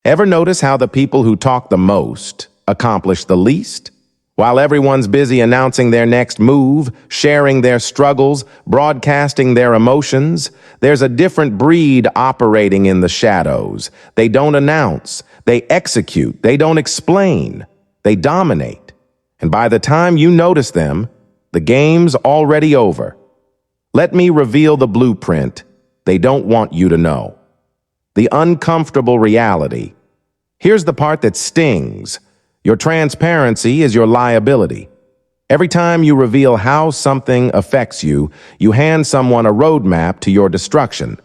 Ever notice how the people who talk the most accomplish the least? While everyone's busy announcing their next move, sharing their struggles, broadcasting their emotions, there's a different breed operating in the shadows. They don't announce, they execute, they don't explain, they dominate. And by the time you notice them, the game's already over. Let me reveal the blueprint they don't want you to know. The uncomfortable reality. Here's the part that stings. Your transparency is your liability. Every time you reveal how something affects you, you hand someone a roadmap to your destruction.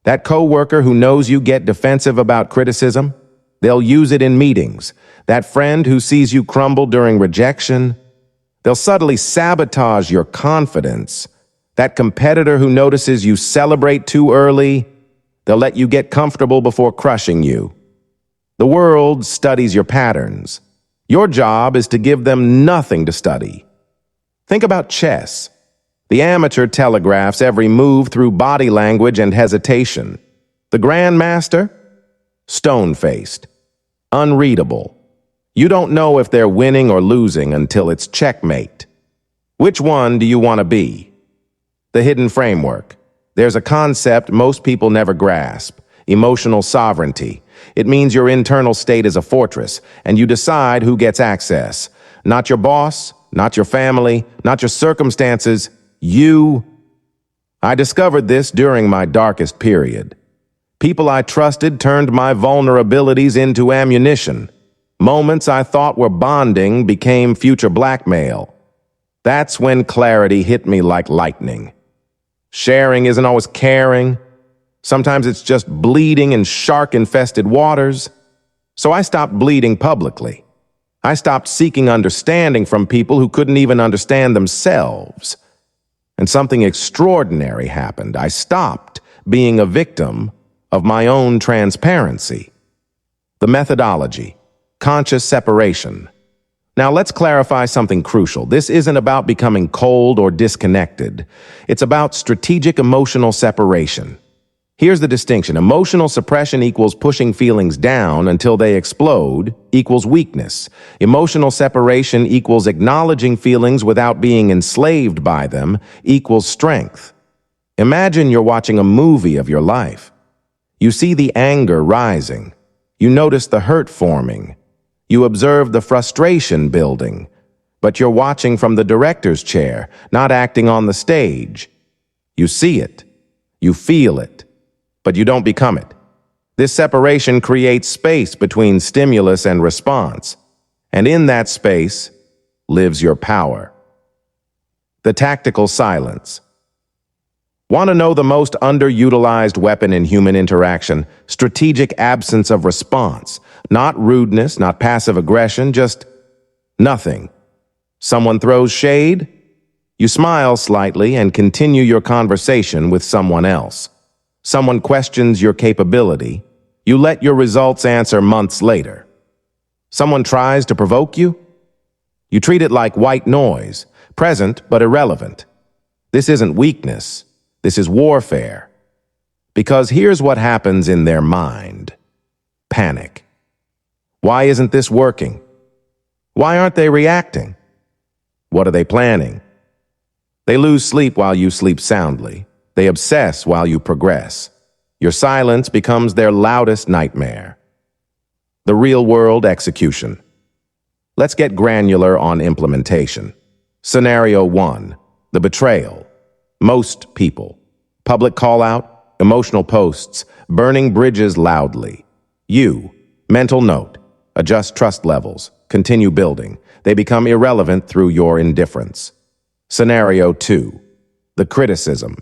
That coworker who knows you get defensive about criticism, they'll use it in meetings. That friend who sees you crumble during rejection, they'll subtly sabotage your confidence. That competitor who notices you celebrate too early, they'll let you get comfortable before crushing you. The world studies your patterns. Your job is to give them nothing to study. Think about chess. The amateur telegraphs every move through body language and hesitation. The grandmaster? Stone-faced. Unreadable. You don't know if they're winning or losing until it's checkmate. Which one do you want to be? The hidden framework. There's a concept most people never grasp: emotional sovereignty. It means your internal state is a fortress, and you decide who gets access. Not your boss, not your family, not your circumstances, you. I discovered this during my darkest period. People I trusted turned my vulnerabilities into ammunition. Moments I thought were bonding became future blackmail. That's when clarity hit me like lightning. Sharing isn't always caring. Sometimes it's just bleeding in shark-infested waters. So I stopped bleeding publicly. I stopped seeking understanding from people who couldn't even understand themselves. And something extraordinary happened. I stopped being a victim of my own transparency. The methodology: conscious separation. Now let's clarify something crucial. This isn't about becoming cold or disconnected. It's about strategic emotional separation. Here's the distinction. Emotional suppression equals pushing feelings down until they explode, equals weakness. Emotional separation equals acknowledging feelings without being enslaved by them, equals strength. Imagine you're watching a movie of your life. You see the anger rising. You notice the hurt forming. You observe the frustration building. But you're watching from the director's chair, not acting on the stage. You see it. You feel it. But you don't become it. This separation creates space between stimulus and response, and in that space lives your power. The tactical silence. Want to know the most underutilized weapon in human interaction? Strategic absence of response. Not rudeness, not passive aggression, just nothing. Someone throws shade? You smile slightly and continue your conversation with someone else. Someone questions your capability, you let your results answer months later. Someone tries to provoke you, you treat it like white noise, present but irrelevant. This isn't weakness, this is warfare. Because here's what happens in their mind: panic. Why isn't this working? Why aren't they reacting? What are they planning? They lose sleep while you sleep soundly. They obsess while you progress. Your silence becomes their loudest nightmare. The real-world execution. Let's get granular on implementation. Scenario 1. The betrayal. Most people. Public call-out, emotional posts, burning bridges loudly. You. Mental note. Adjust trust levels. Continue building. They become irrelevant through your indifference. Scenario 2. The criticism.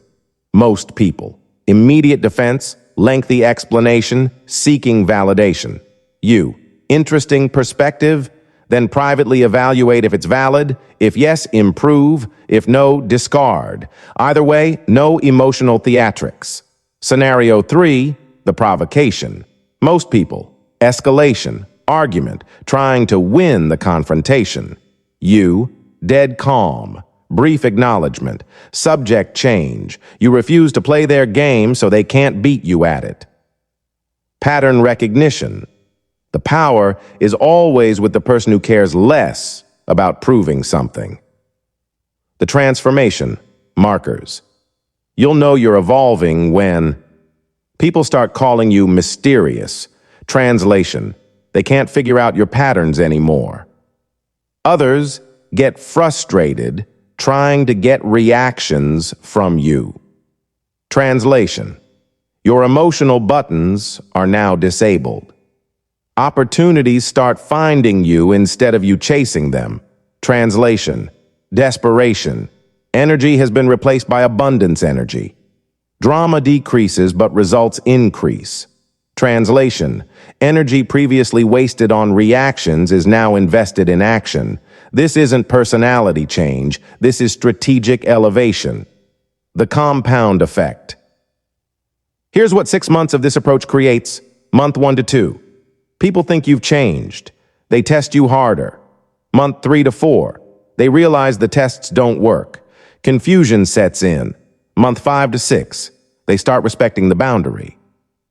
Most people. Immediate defense, lengthy explanation, seeking validation. You. Interesting perspective, then privately evaluate if it's valid. If yes, improve. If no, discard. Either way, no emotional theatrics. Scenario 3, the provocation. Most people. Escalation, argument, trying to win the confrontation. You. Dead calm. Brief acknowledgement, subject change. You refuse to play their game so they can't beat you at it. Pattern recognition. The power is always with the person who cares less about proving something. The transformation, markers. You'll know you're evolving when people start calling you mysterious. Translation, they can't figure out your patterns anymore. Others get frustrated trying to get reactions from you. Translation, your emotional buttons are now disabled. Opportunities start finding you instead of you chasing them. Translation, desperation. Energy has been replaced by abundance energy. Drama decreases but results increase. Translation, energy previously wasted on reactions is now invested in action. This isn't personality change, this is strategic elevation. The compound effect. Here's what 6 months of this approach creates. Month 1 to 2. People think you've changed. They test you harder. Month 3 to 4. They realize the tests don't work. Confusion sets in. Month 5 to 6. They start respecting the boundary.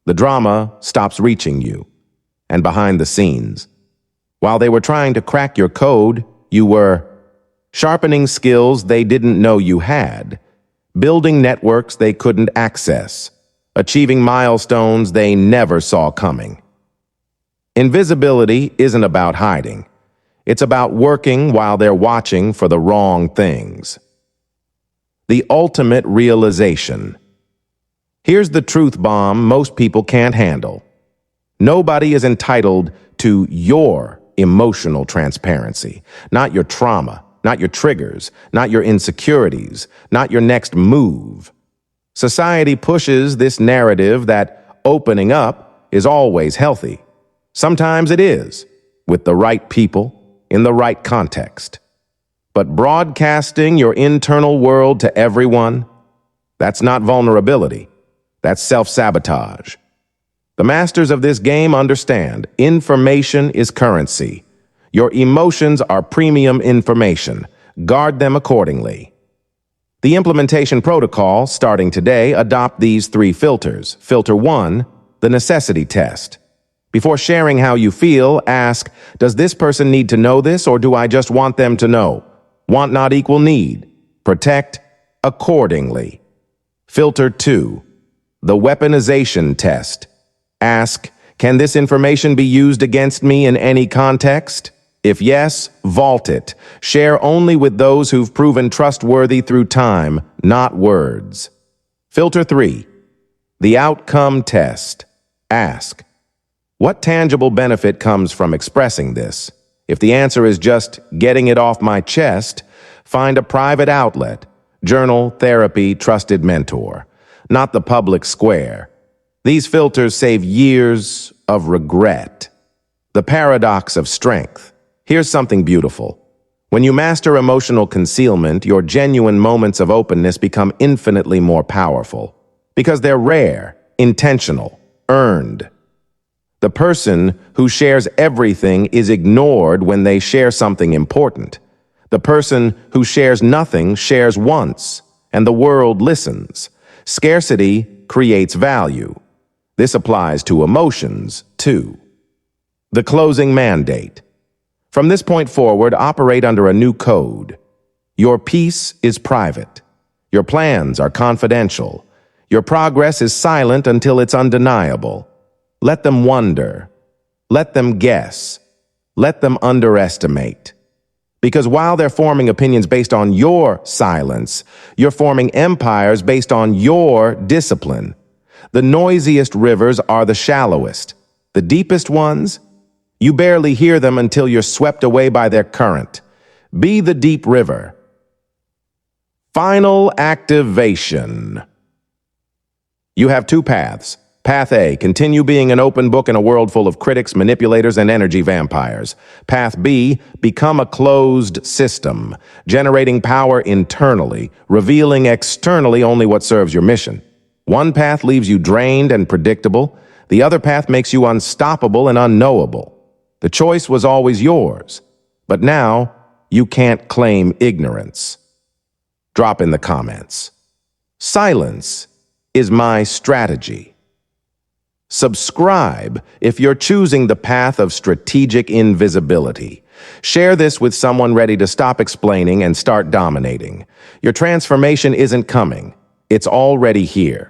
The drama stops reaching you. And behind the scenes, while they were trying to crack your code, you were sharpening skills they didn't know you had, building networks they couldn't access, achieving milestones they never saw coming. Invisibility isn't about hiding. It's about working while they're watching for the wrong things. The ultimate realization. Here's the truth bomb most people can't handle. Nobody is entitled to your emotional transparency, not your trauma, not your triggers, not your insecurities, not your next move. Society pushes this narrative that opening up is always healthy. Sometimes it is, with the right people, in the right context. But broadcasting your internal world to everyone, that's not vulnerability. That's self-sabotage. The masters of this game understand information is currency. Your emotions are premium information. Guard them accordingly. The implementation protocol, starting today, adopt these 3 filters. Filter 1, the necessity test. Before sharing how you feel, ask, does this person need to know this or do I just want them to know? Want not equal need. Protect accordingly. Filter 2, the weaponization test. Ask, can this information be used against me in any context? If yes, vault it. Share only with those who've proven trustworthy through time, not words. Filter 3, the outcome test. Ask, what tangible benefit comes from expressing this? If the answer is just getting it off my chest, find a private outlet, journal, therapy, trusted mentor, not the public square. These filters save years of regret. The paradox of strength. Here's something beautiful. When you master emotional concealment, your genuine moments of openness become infinitely more powerful because they're rare, intentional, earned. The person who shares everything is ignored when they share something important. The person who shares nothing shares once, and the world listens. Scarcity creates value. This applies to emotions, too. The closing mandate. From this point forward, operate under a new code. Your peace is private. Your plans are confidential. Your progress is silent until it's undeniable. Let them wonder. Let them guess. Let them underestimate. Because while they're forming opinions based on your silence, you're forming empires based on your discipline. The noisiest rivers are the shallowest. The deepest ones, you barely hear them until you're swept away by their current. Be the deep river. Final activation. You have 2 paths. Path A, continue being an open book in a world full of critics, manipulators, and energy vampires. Path B, become a closed system, generating power internally, revealing externally only what serves your mission. One path leaves you drained and predictable. The other path makes you unstoppable and unknowable. The choice was always yours, but now you can't claim ignorance. Drop in the comments. Silence is my strategy. Subscribe if you're choosing the path of strategic invisibility. Share this with someone ready to stop explaining and start dominating. Your transformation isn't coming. It's already here.